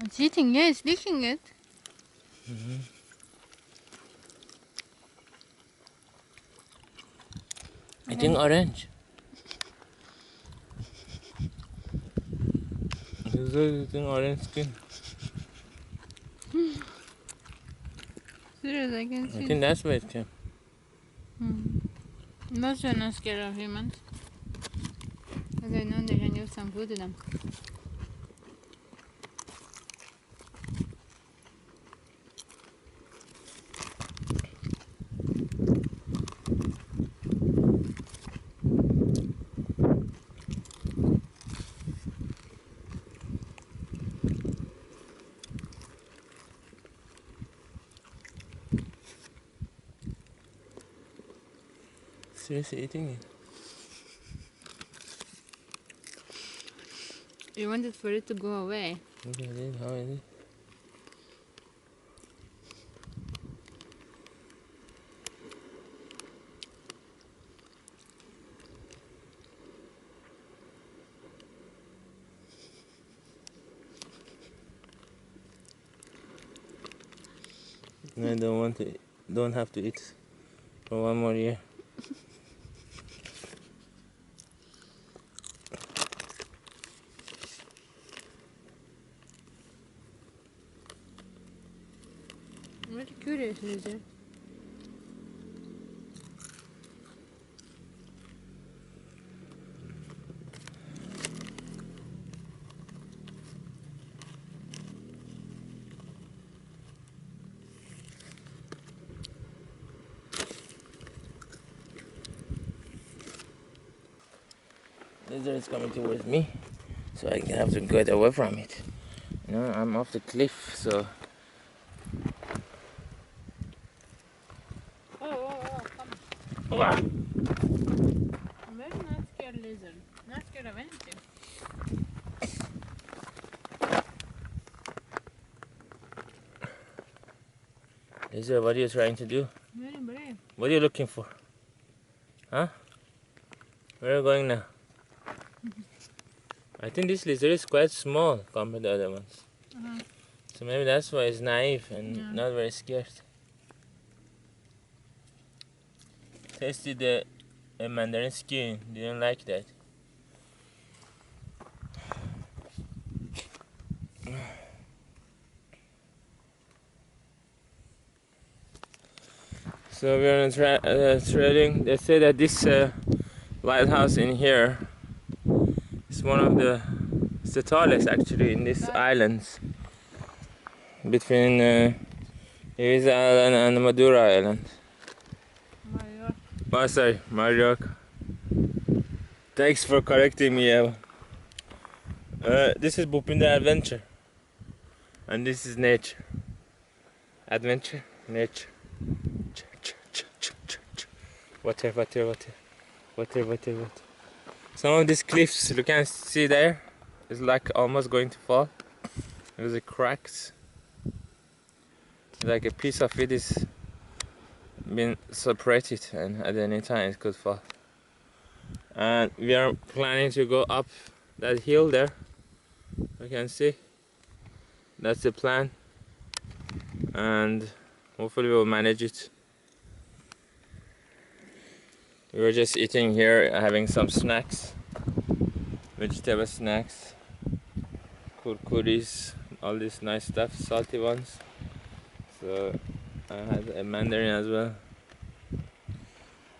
It's eating, yeah, it's licking it. Eating orange. This is eating orange skin. Serious, I can I see. think that's where it came. Most are not scared of humans. Because I know they can give some food to them. Seriously eating it. You wanted for it to go away. Look at it, how is it? I don't have to eat for 1 more year. Very curious, lizard. Lizard is coming towards me, so I have to get away from it. You know, I'm off the cliff, so Come. I'm very not scared lizard. Not scared of anything. Lizard, what are you trying to do? Very brave. What are you looking for? Huh? Where are you going now? I think this lizard is quite small compared to other ones. So maybe that's why it's naive and not very scared. Tasted the mandarin skin, didn't like that. So we're on trading. They say that this lighthouse in here is one of the tallest actually in these islands between Ibiza Island and Madura Island. Oh, sorry, Mallorca. Thanks for correcting me, Eva. This is Bupinda Adventure, and this is nature. Adventure, nature. Water. Some of these cliffs you can see there is like almost going to fall. There's a cracks. Like a piece of it is been separated, and at any time it could fall. And we are planning to go up that hill there. You can see that's the plan, and hopefully we'll manage it. We were just eating here, having some snacks, vegetable snacks, kurkuris, all this nice stuff, salty ones. So I had a mandarin as well,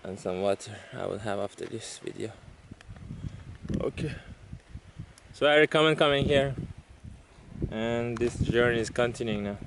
and some water I will have after this video. Okay, so I recommend coming here, and this journey is continuing now.